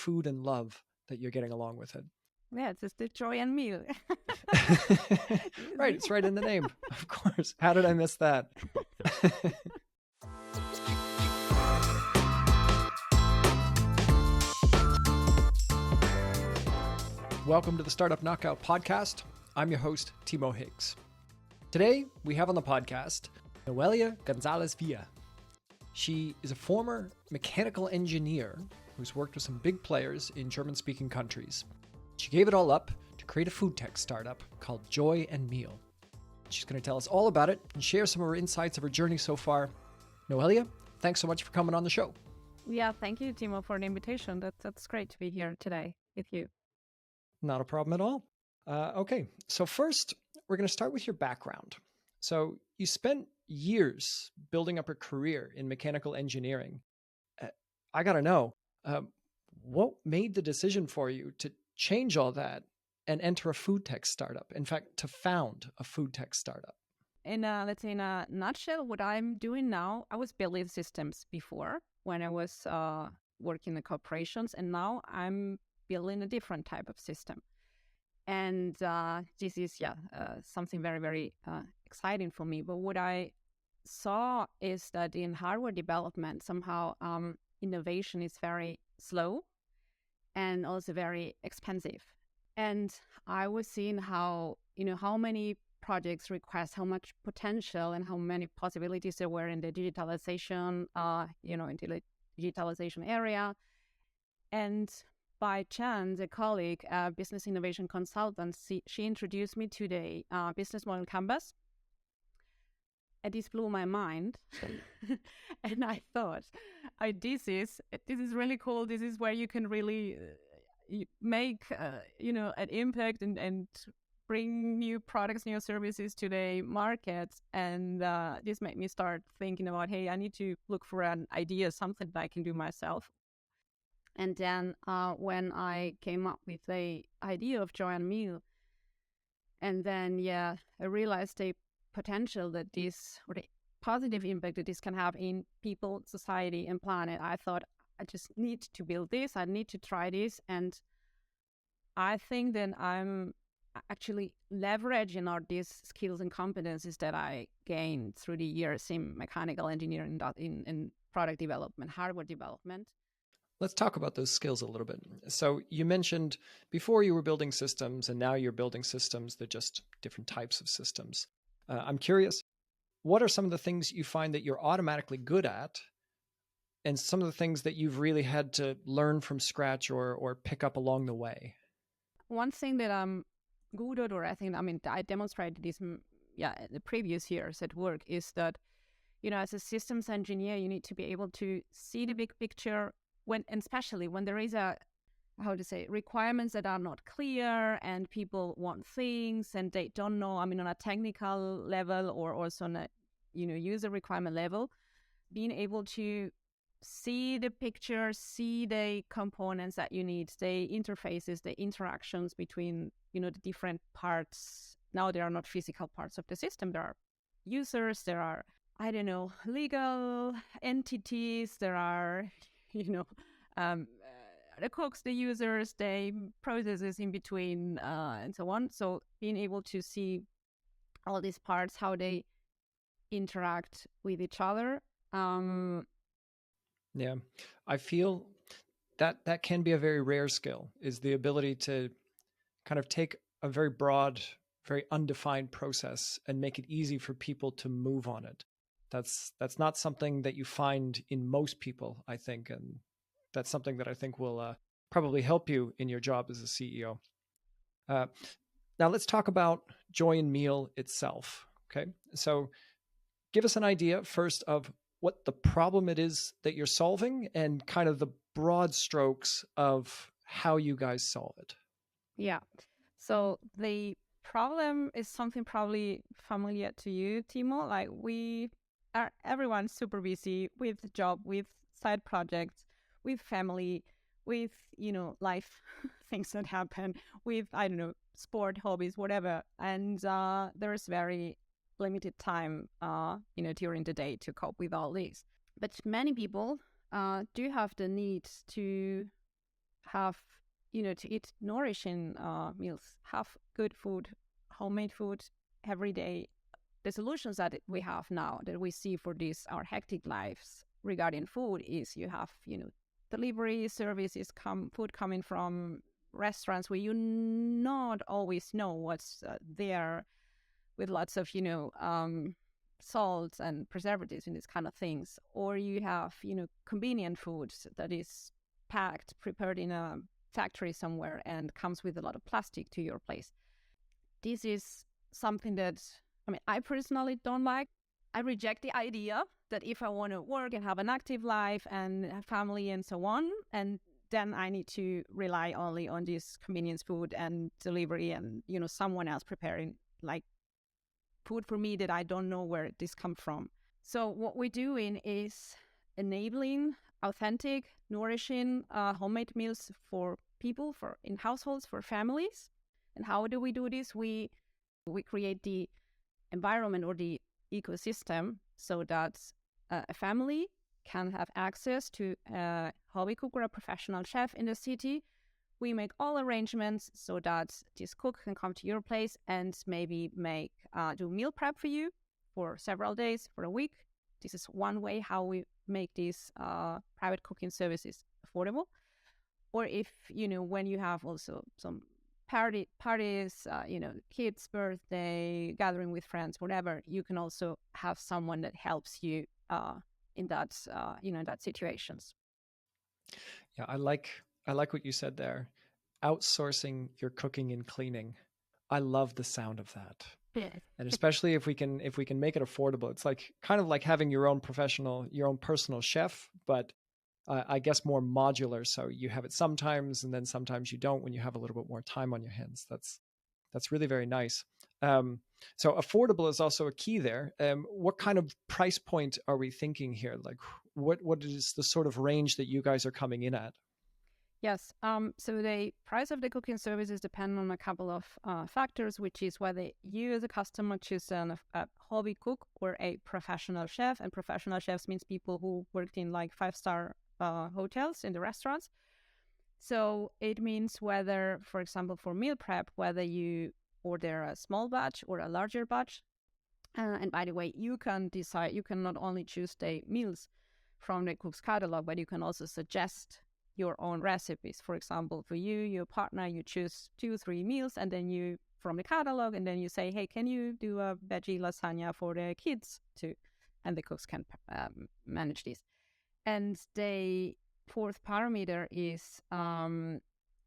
food and love that you're getting along with it. Yeah, it's just the joy and meal. Right, it's right in the name, of course. How did I miss that? Welcome to the Startup Knockout podcast. I'm your host, Timo Higgs. Today, we have on the podcast Noelia Gonzalez Vila. She is a former mechanical engineer who's worked with some big players in German-speaking countries. She gave it all up to create a food tech startup called Joy and Meal. She's going to tell us all about it and share some of her insights of her journey so far. Noelia, thanks so much for coming on the show. Yeah, thank you, Timo, for the invitation. That's great to be here today with you. Not a problem at all. Okay, so first, we're going to start with your background. So you spent years building up a career in mechanical engineering. I got to know, what made the decision for you to change all that and enter a food tech startup? In fact, to found a food tech startup? Let's say in a nutshell, what I'm doing now, I was building systems before when I was working in corporations, and now I'm building a different type of system. And this is, something very, very exciting for me. But what I saw is that in hardware development, somehow innovation is very slow and also very expensive. And I was seeing how many projects request how much potential and how many possibilities there were in the digitalization, in the digitalization area. And by chance, a colleague, a business innovation consultant, she introduced me to the business model canvas. And this blew my mind. And I thought, this is really cool. This is where you can really make, an impact and bring new products, new services to the market. And this made me start thinking about, hey, I need to look for an idea, something that I can do myself. And then when I came up with the idea of Joy and Meal, and then, I realized the potential that this, or the positive impact that this can have in people, society, and planet, I thought, I just need to build this. I need to try this. And I think that I'm actually leveraging all these skills and competencies that I gained through the years in mechanical engineering, in product development, hardware development. Let's talk about those skills a little bit. So you mentioned before you were building systems and now you're building systems. They're just different types of systems. I'm curious, what are some of the things you find that you're automatically good at and some of the things that you've really had to learn from scratch or pick up along the way? One thing that I'm good at, or I demonstrated this the previous years at work, is that, as a systems engineer, you need to be able to see the big picture, especially when there is requirements that are not clear and people want things and they don't know, on a technical level or also on a, user requirement level, being able to see the picture, see the components that you need, the interfaces, the interactions between, the different parts. Now there are not physical parts of the system. There are users, there are, legal entities, there are, the cooks, the users, the processes in between, and so on. So being able to see all these parts, how they interact with each other. Yeah, I feel that can be a very rare skill, is the ability to kind of take a very broad, very undefined process and make it easy for people to move on it. That's not something that you find in most people, I think, and that's something that I think will probably help you in your job as a CEO. Now let's talk about Joy and Meal itself. Okay, so give us an idea first of what the problem it is that you're solving and kind of the broad strokes of how you guys solve it. Yeah. So the problem is something probably familiar to you, Timo. Like everyone's super busy with job, with side projects, with family, with, life things that happen, with, sport, hobbies, whatever. And there's very limited time, during the day to cope with all this. But many people do have the need to have, to eat nourishing meals, have good food, homemade food every day. The solutions that we have now that we see for our hectic lives regarding food is you have, delivery services, food coming from restaurants where you not always know what's there, with lots of, salts and preservatives and these kind of things. Or you have, convenient foods that is packed, prepared in a factory somewhere and comes with a lot of plastic to your place. This is something that, I personally don't like. I reject the idea that if I want to work and have an active life and have family and so on, and then I need to rely only on this convenience food and delivery and, someone else preparing like food for me that I don't know where this comes from. So what we're doing is enabling authentic, nourishing homemade meals for people, in households, for families. And how do we do this? We create the environment or the ecosystem so that a family can have access to a hobby cook or a professional chef in the city. We make all arrangements so that this cook can come to your place and maybe do meal prep for you for several days, for a week. This is one way how we make these private cooking services affordable. Or if, when you have also some parties, kids' birthday, gathering with friends, whatever, you can also have someone that helps you in that situations. Yeah, I like what you said there. Outsourcing your cooking and cleaning. I love the sound of that. Yeah. And especially if we can make it affordable. It's like kind of like having your own personal chef, but I guess more modular. So you have it sometimes, and then sometimes you don't when you have a little bit more time on your hands. That's really very nice. So affordable is also a key there. What kind of price point are we thinking here? Like what is the sort of range that you guys are coming in at? Yes. So the price of the cooking services depend on a couple of factors, which is whether you as a customer choose a hobby cook or a professional chef. And professional chefs means people who worked in like 5-star hotels, in the restaurants. So it means whether, for example, for meal prep, whether you order a small batch or a larger batch. And by the way, you can decide, you can not only choose the meals from the cook's catalog, but you can also suggest your own recipes. For example, for you, your partner, you choose 2-3 meals and then you from the catalog, and then you say, hey, can you do a veggie lasagna for the kids too? And the cooks can manage this. And the fourth parameter is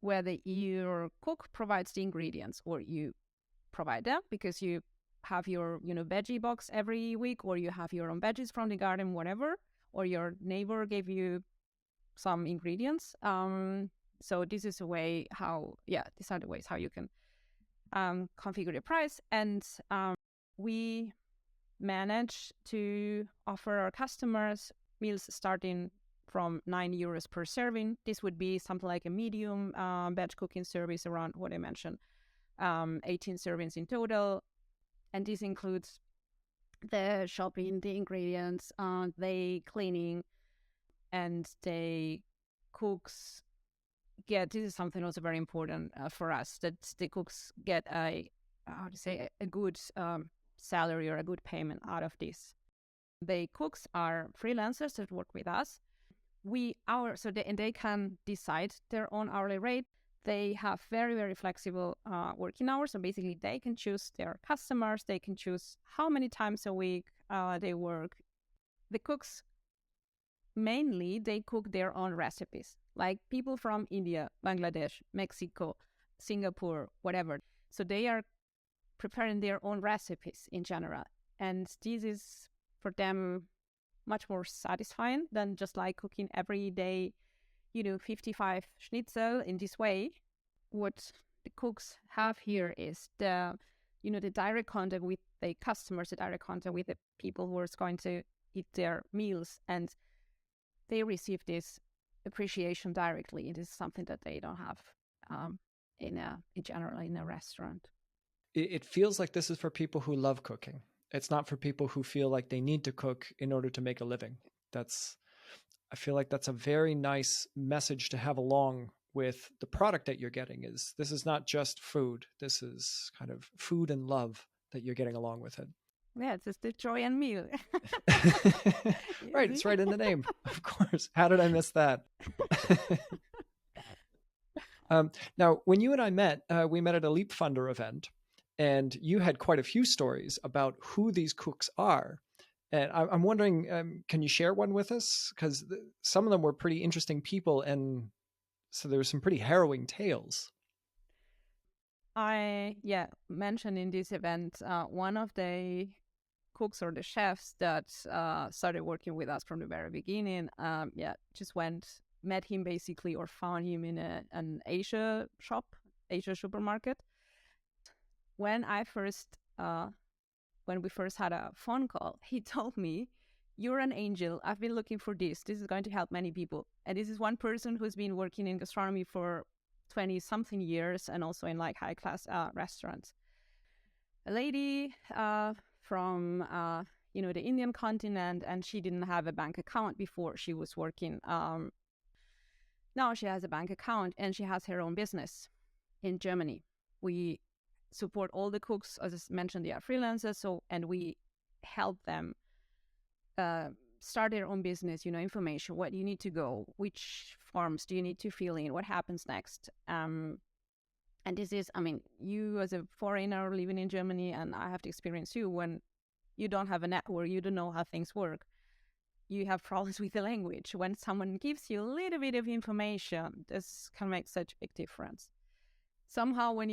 whether your cook provides the ingredients or you provide them, because you have your veggie box every week, or you have your own veggies from the garden, whatever, or your neighbor gave you some ingredients. So this is a way these are the ways how you can configure the price. And we manage to offer our customers meals starting from €9 per serving. This would be something like a medium batch cooking service, around what I mentioned, 18 servings in total. And this includes the shopping, the ingredients, the cleaning, and the cooks get, this is something also very important for us, that the cooks get a good salary or a good payment out of this. The cooks are freelancers that work with us. And they can decide their own hourly rate. They have very, very flexible working hours. So basically, they can choose their customers. They can choose how many times a week they work. The cooks, mainly, they cook their own recipes, like people from India, Bangladesh, Mexico, Singapore, whatever. So they are preparing their own recipes in general. And this is, for them, much more satisfying than just like cooking every day, 55 schnitzel in this way. What the cooks have here is the direct contact with the customers, the direct contact with the people who are going to eat their meals, and they receive this appreciation directly. It is something that they don't have in general in a restaurant. It feels like this is for people who love cooking. It's not for people who feel like they need to cook in order to make a living. I feel like that's a very nice message to have along with the product that you're getting is this is not just food. This is kind of food and love that you're getting along with it. Yeah, it's just the joy and meal. Right, it's right in the name, of course. How did I miss that? Now, when you and I met, we met at a Leap Funder event, and you had quite a few stories about who these cooks are. And I'm wondering, can you share one with us? Because some of them were pretty interesting people, and so there were some pretty harrowing tales. I mentioned in this event one of the cooks or the chefs that started working with us from the very beginning. Just met him basically, or found him in an Asia supermarket. When we first had a phone call, he told me, "You're an angel. I've been looking for this. This is going to help many people." And this is one person who's been working in gastronomy for 20-something years, and also in like high-class restaurants. A lady from the Indian continent, and she didn't have a bank account before she was working. Now she has a bank account, and she has her own business in Germany. We support all the cooks, as I mentioned, they are freelancers, and we help them start their own business, information, what you need to go, which forms do you need to fill in, what happens next. And this is, you as a foreigner living in Germany, and I have the experience too, when you don't have a network, you don't know how things work, you have problems with the language. When someone gives you a little bit of information, this can make such a big difference. Somehow when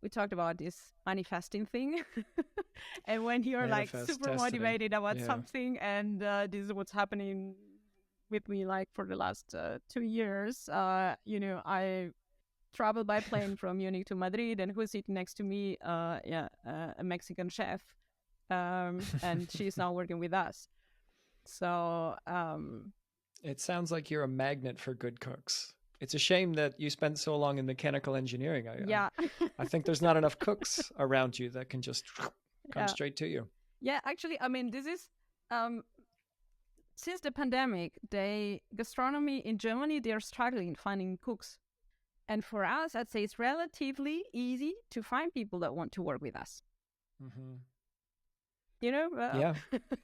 we talked about this manifesting thing, and when you're like super motivated about something, and this is what's happening with me like for the last 2 years, I traveled by plane from Munich to Madrid, and who's sitting next to me, a Mexican chef, and she's now working with us. So it sounds like you're a magnet for good cooks. It's a shame that you spent so long in mechanical engineering. I think there's not enough cooks around you that can just come straight to you. Yeah, actually, this is since the pandemic, gastronomy in Germany, they're struggling finding cooks. And for us, I'd say it's relatively easy to find people that want to work with us. Mm-hmm. Yeah.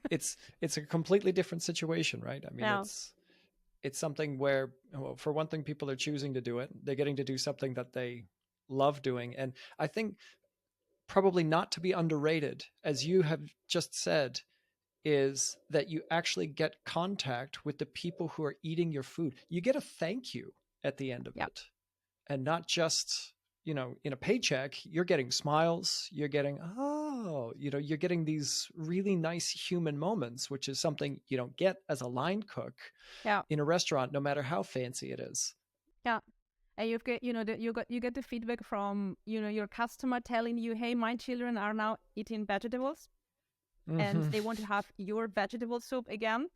It's a completely different situation, right? It's something where, well, for one thing, people are choosing to do it. They're getting to do something that they love doing. And I think probably not to be underrated, as you have just said, is that you actually get contact with the people who are eating your food. You get a thank you at the end of it. And not just, in a paycheck, you're getting smiles, you're getting, you're getting these really nice human moments, which is something you don't get as a line cook in a restaurant, no matter how fancy it is. Yeah. And you get the feedback from, your customer telling you, hey, my children are now eating vegetables and they want to have your vegetable soup again.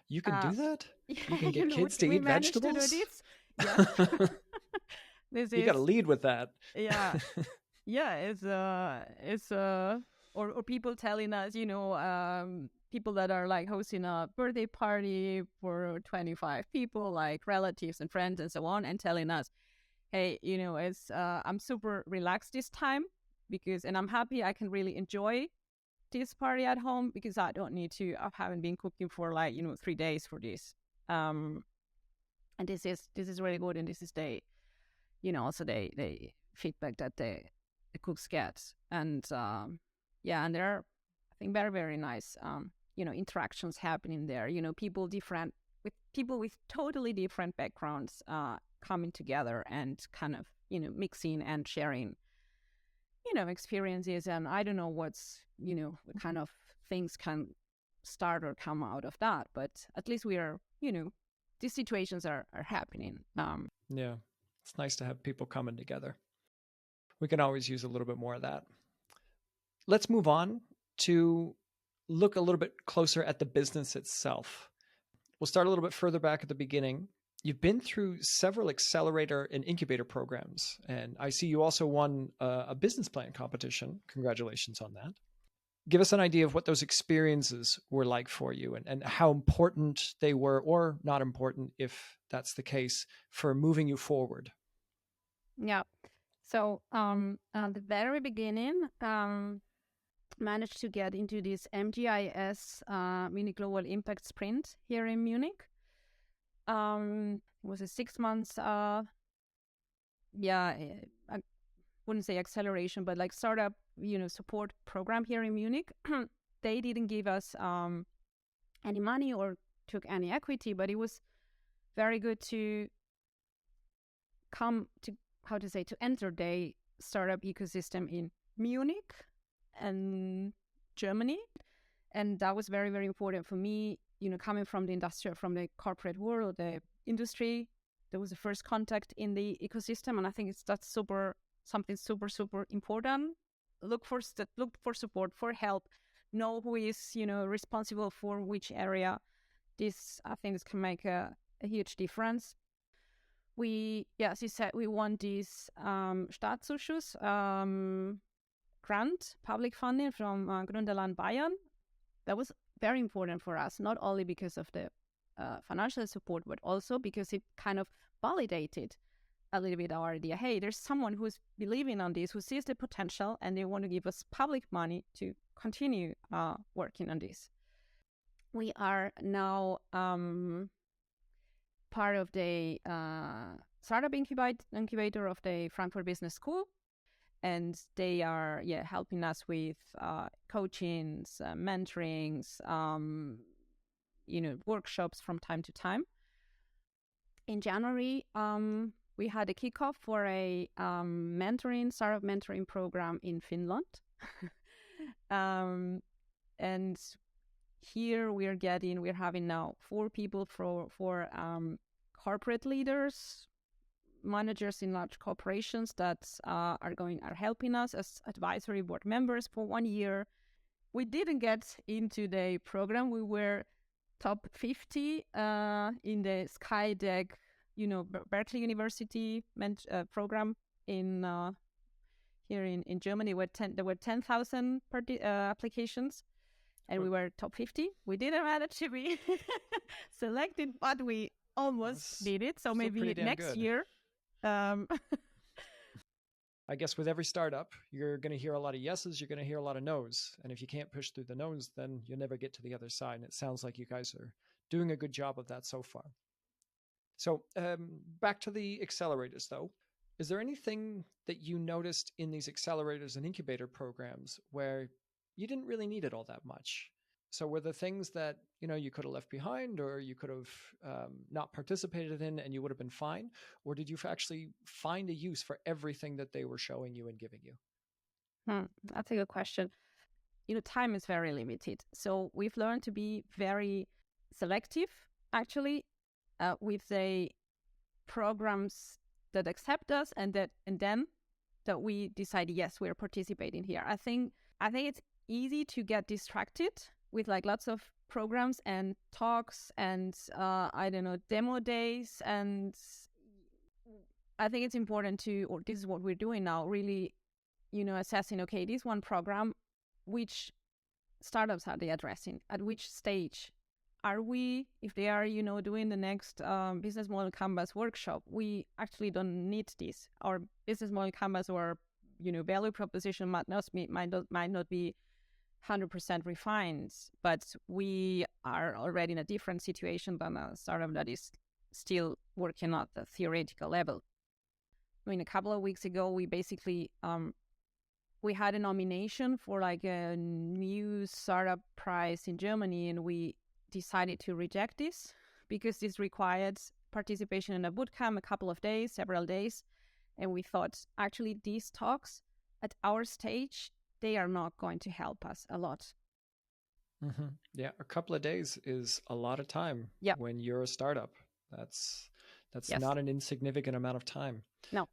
You can do that? You can get kids to eat vegetables? To do this. Yeah. You got to lead with that. Yeah. It's or people telling us, people that are like hosting a birthday party for 25 people, like relatives and friends and so on, and telling us, hey, it's I'm super relaxed this time and I'm happy I can really enjoy this party at home because I don't need to. I haven't been cooking for 3 days for this. And this is really good, and this is also the feedback that the cooks get, and and there are, I think, very, very nice interactions happening there. People with totally different backgrounds coming together and kind of mixing and sharing experiences, and I don't know what kind of things can start or come out of that, but at least we are these situations are happening. Yeah, it's nice to have people coming together. We can always use a little bit more of that. Let's move on to look a little bit closer at the business itself. We'll start a little bit further back at the beginning. You've been through several accelerator and incubator programs, and I see you also won a business plan competition. Congratulations on that. give us an idea of what those experiences were like for you, and how important they were, or not important, if that's the case, for moving you forward. Yeah. So at the very beginning, managed to get into this MGIS Mini Global Impact Sprint here in Munich. It was a 6 months, I wouldn't say acceleration, but like startup, support program here in Munich. They didn't give us any money or took any equity, but it was very good to enter the startup ecosystem in Munich and Germany. And that was very, very important for me, coming from the corporate world, the industry. That was the first contact in the ecosystem. And I think that's something super, super important. Look for support, for help, know who is, responsible for which area. This, I think, can make a huge difference. As you said, we won this Staatszuschuss grant, public funding from Gründerland Bayern. That was very important for us, not only because of the financial support, but also because it kind of validated a little bit our idea. Hey, there's someone who's believing on this, who sees the potential, and they want to give us public money to continue working on this. We are now part of the startup incubator of the Frankfurt Business School, and they are helping us with coachings, mentorings, workshops from time to time. In January, we had a kickoff for a startup mentoring program in Finland. And here we're having now 4 people for corporate leaders, managers in large corporations that are helping us as advisory board members for 1 year. We didn't get into the program. We were top 50 in the SkyDeck, Berkeley University program in here in Germany. There were 10,000 applications, and we were top 50. We didn't manage to be selected, but we almost did it. So maybe next year. I guess with every startup, you're going to hear a lot of yeses, you're going to hear a lot of no's. And if you can't push through the no's, then you'll never get to the other side. And it sounds like you guys are doing a good job of that so far. So back to the accelerators, though. Is there anything that you noticed in these accelerators and incubator programs where you didn't really need it all that much? So were there things that, you could have left behind, or you could have not participated in and you would have been fine? Or did you actually find a use for everything that they were showing you and giving you? That's a good question. Time is very limited. So we've learned to be very selective, actually, with the programs that accept us and then that we decide, yes, we're participating here. I think it's easy to get distracted with like lots of programs and talks and demo days. And I think it's important or this is what we're doing now, really, assessing, okay, this one program, which startups are they addressing? At which stage are we? If they are, doing the next business model canvas workshop, we actually don't need this. Our business model canvas or, value proposition might not be 100% refined, but we are already in a different situation than a startup that is still working at the theoretical level. A couple of weeks ago, we basically we had a nomination for like a new startup prize in Germany, and we decided to reject this because this required participation in a bootcamp, a couple of days, several days, and we thought actually these talks at our stage, they are not going to help us a lot. Mm-hmm. Yeah, a couple of days is a lot of time when you're a startup. That's not an insignificant amount of time. No.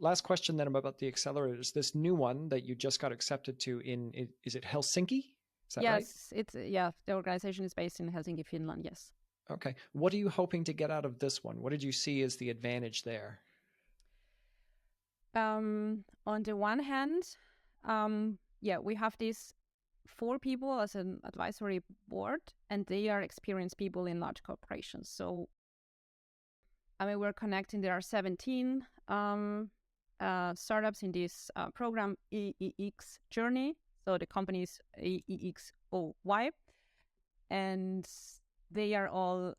Last question then about the accelerators. This new one that you just got accepted to is it Helsinki? Is that right? Yes, the organization is based in Helsinki, Finland, yes. Okay. What are you hoping to get out of this one? What did you see as the advantage there? On the one hand, we have these 4 people as an advisory board, and they are experienced people in large corporations. So, I mean, we're connecting. There are 17 startups in this program, EEX journey. So the company is EEXOY, and they are all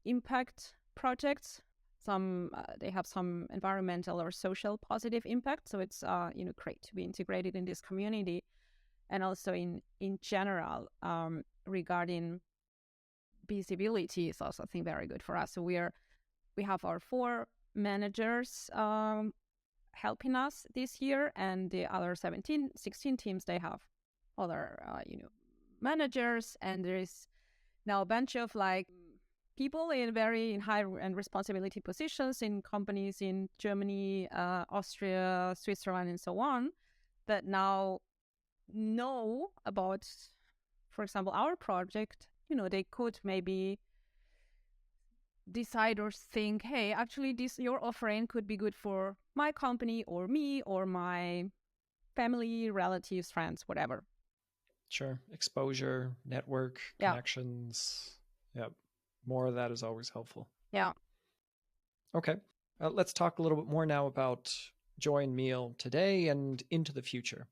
impact projects. Some they have some environmental or social positive impact. So it's great to be integrated in this community, and also in general regarding visibility is also, I think, very good for us. So we have our 4 managers helping us this year, and the other 16 teams, they have other managers, and there is now a bunch of people in very high and responsibility positions in companies in Germany, Austria, Switzerland, and so on, that now know about, for example, our project. They could maybe decide or think, hey, actually your offering could be good for my company or me or my family, relatives, friends, whatever. Sure. Exposure, network, connections. Yeah. More of that is always helpful. Yeah. Okay. Let's talk a little bit more now about Join Meal today and into the future.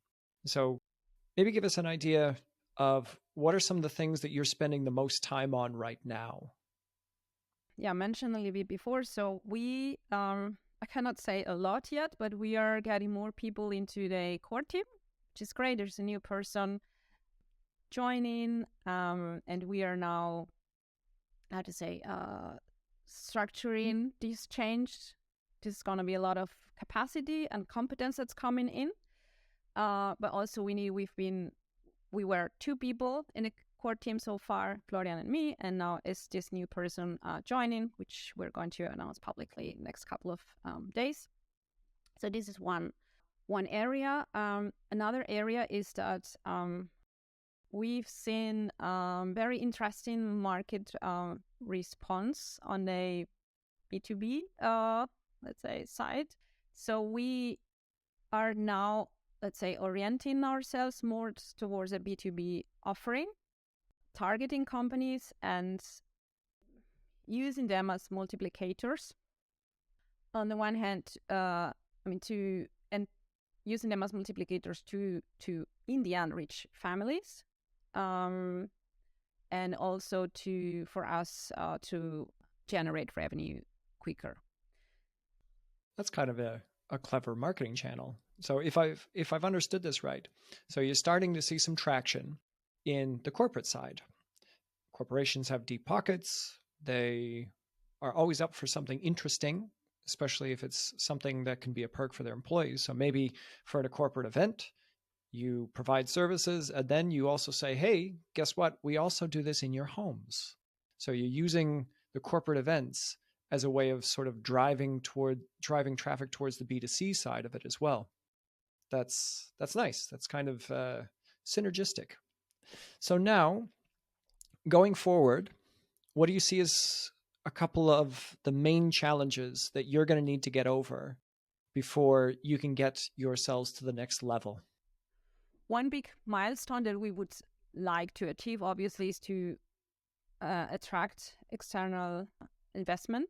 So maybe give us an idea of what are some of the things that you're spending the most time on right now? Yeah, I mentioned a little bit before. So we, I cannot say a lot yet, but we are getting more people into the core team, which is great. There's a new person joining, and we are now, how to say, structuring this change. There's going to be a lot of capacity and competence that's coming in. But also we were 2 people in the core team so far, Florian and me, and now is this new person joining, which we're going to announce publicly in the next couple of days. So this is one area. Another area is that we've seen very interesting market response on the B2B, let's say, side. So we are now, let's say, orienting ourselves more towards a B2B offering, targeting companies and using them as multiplicators. On the one hand, using them as multiplicators to in the end reach families, and also for us to generate revenue quicker. That's kind of a clever marketing channel. So if I've understood this right, so you're starting to see some traction in the corporate side. Corporations have deep pockets. They are always up for something interesting, especially if it's something that can be a perk for their employees. So maybe for a corporate event, you provide services, and then you also say, hey, guess what? We also do this in your homes. So you're using the corporate events as a way of sort of driving traffic towards the B2C side of it as well. That's nice. That's kind of synergistic. So now, going forward, what do you see as a couple of the main challenges that you're going to need to get over before you can get yourselves to the next level? One big milestone that we would like to achieve, obviously, is to attract external investment,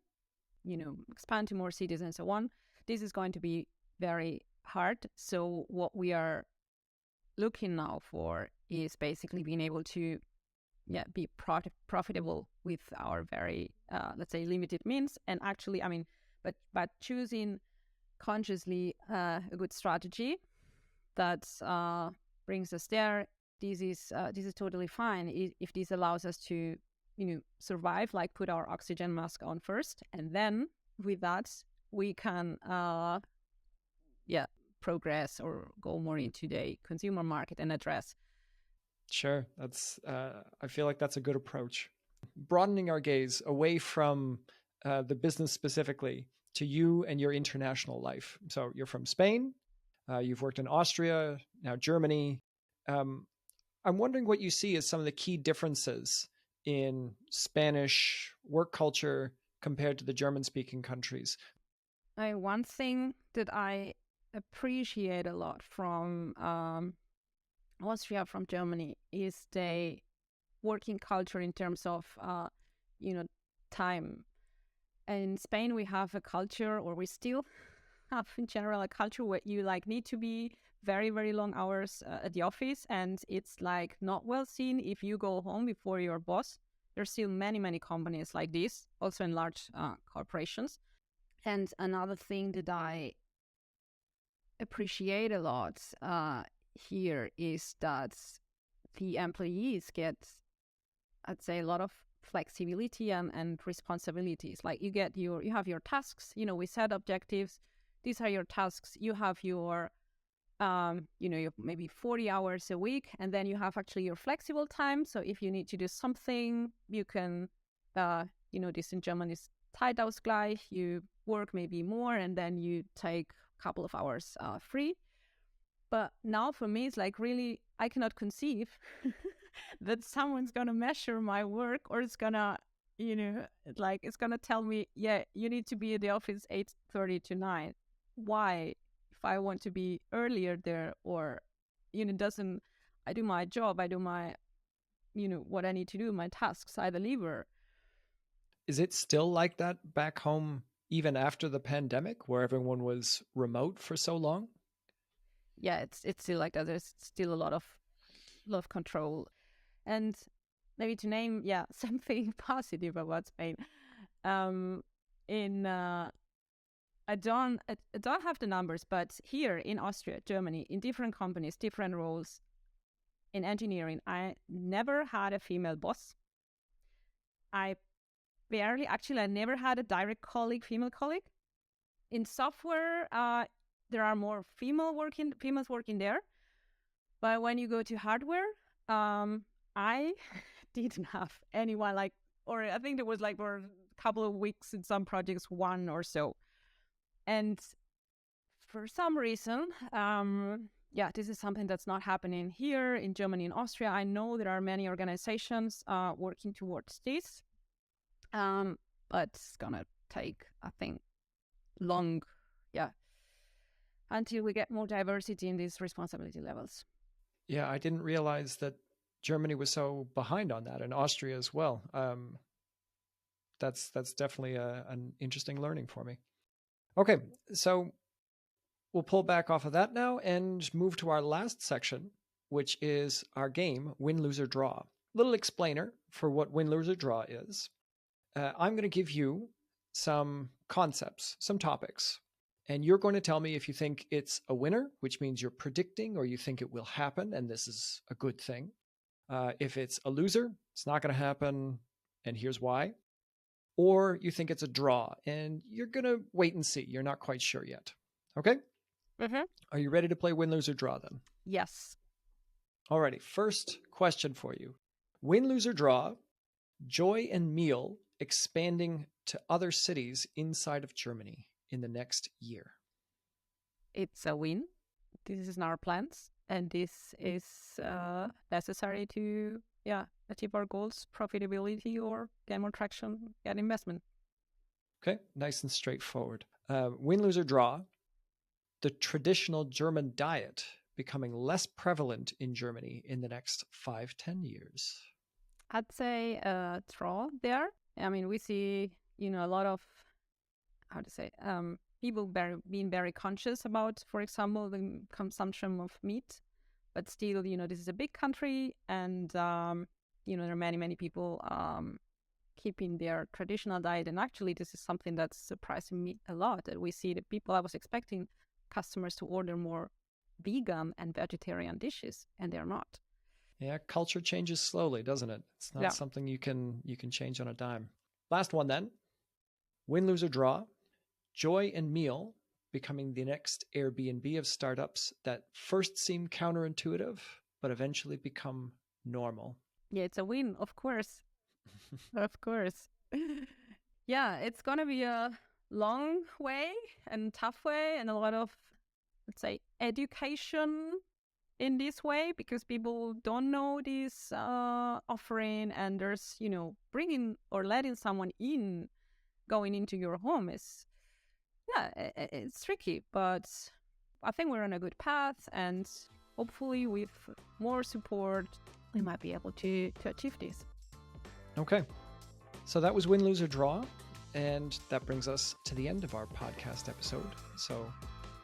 expand to more cities and so on. This is going to be very hard. So what we are looking now for is basically being able to be profitable with our very, let's say, limited means. And actually, but choosing consciously a good strategy that brings us there. This is totally fine if this allows us to survive, like put our oxygen mask on first, and then with that we can progress or go more into the consumer market and address. Sure, that's I feel like that's a good approach. Broadening our gaze away from the business specifically to you and your international life. So you're from Spain, you've worked in Austria, now Germany. I'm wondering what you see as some of the key differences in Spanish work culture compared to the German-speaking countries. One thing that I appreciate a lot from Austria from Germany is the working culture in terms of, time. And in Spain, we have a culture, or we still have in general a culture where you need to be very, very long hours at the office. And it's not well seen if you go home before your boss. There's still many, many companies like this, also in large corporations. And another thing that I appreciate a lot here is that the employees get, I'd say, a lot of flexibility and responsibilities. You have your tasks, we set objectives. These are your tasks. You have your, you have maybe 40 hours a week, and then you have actually your flexible time. So if you need to do something, you can, this in German is Zeitausgleich. You work maybe more, and then you take a couple of hours free. But now for me, it's really, I cannot conceive that someone's going to measure my work, or it's going to, it's going to tell me, yeah, you need to be at the office 8:30 to 9. Why? If I want to be earlier there, or, I do my job, I do my, what I need to do, my tasks, I deliver. Is it still like that back home, even after the pandemic, where everyone was remote for so long? Yeah, it's still like that. There's still a lot of control. And maybe to name, something positive about Spain. I don't have the numbers, but here in Austria, Germany, in different companies, different roles in engineering, I never had a female boss. I never had a direct female colleague. In software, there are more females working there. But when you go to hardware, I didn't have anyone or I think there was for a couple of weeks in some projects, one or so. And for some reason, this is something that's not happening here in Germany and Austria. I know there are many organizations working towards this, but it's gonna take, I think, long, until we get more diversity in these responsibility levels. Yeah, I didn't realize that Germany was so behind on that, and Austria as well. That's definitely an interesting learning for me. Okay, so we'll pull back off of that now and move to our last section, which is our game, Win, Lose, or Draw. Little explainer for what Win, Lose, or Draw is. I'm going to give you some concepts, some topics, and you're going to tell me if you think it's a winner, which means you're predicting, or you think it will happen, and this is a good thing. If it's a loser, it's not going to happen, and here's why. Or you think it's a draw, and you're going to wait and see. You're not quite sure yet. Okay? Mm-hmm. Are you ready to play Win, Lose, or Draw then? Yes. Alrighty, first question for you. Win, Lose, or Draw, Joy and Meal expanding to other cities inside of Germany in the next year. It's a win. This is in our plans, and this is necessary to achieve our goals, profitability, or get more traction, get investment. Okay, nice and straightforward. Win, lose, or draw, the traditional German diet becoming less prevalent in Germany in the next 5-10 years. I'd say a draw there. I mean, we see, a lot of, people being very conscious about, for example, the consumption of meat. But still, this is a big country, and, there are many, many people keeping their traditional diet. And actually, this is something that's surprising me a lot, that we see the people, I was expecting customers to order more vegan and vegetarian dishes, and they're not. Yeah, culture changes slowly, doesn't it? It's not something you can change on a dime. Last one then. Win, lose, or draw. Joy and Meal becoming the next Airbnb of startups that first seem counterintuitive, but eventually become normal. Yeah, it's a win, of course. Of course. Yeah, it's going to be a long way and tough way, and a lot of, let's say, education in this way, because people don't know this offering, and there's, bringing or letting someone in, going into your home is, it's tricky, but I think we're on a good path, and hopefully with more support, we might be able to achieve this. Okay. So that was Win, Lose, or Draw. And that brings us to the end of our podcast episode. So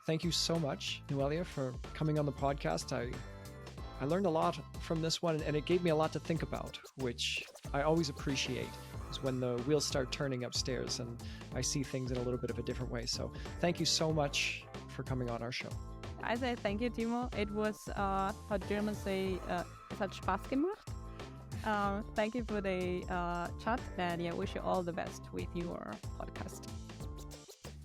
thank you so much, Noelia, for coming on the podcast. I learned a lot from this one, and it gave me a lot to think about, which I always appreciate, is when the wheels start turning upstairs and I see things in a little bit of a different way. So thank you so much for coming on our show. I say thank you, Timo. It was, how Germans say, es hat Spaß gemacht. Thank you for the chat, and yeah, wish you all the best with your podcast.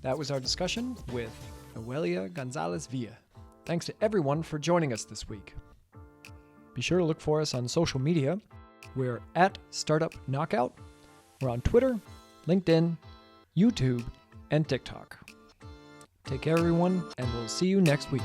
That was our discussion with Noelia Gonzalez Vila. Thanks to everyone for joining us this week. Be sure to look for us on social media. We're at Startup Knockout. We're on Twitter, LinkedIn, YouTube, and TikTok. Take care, everyone, and we'll see you next week.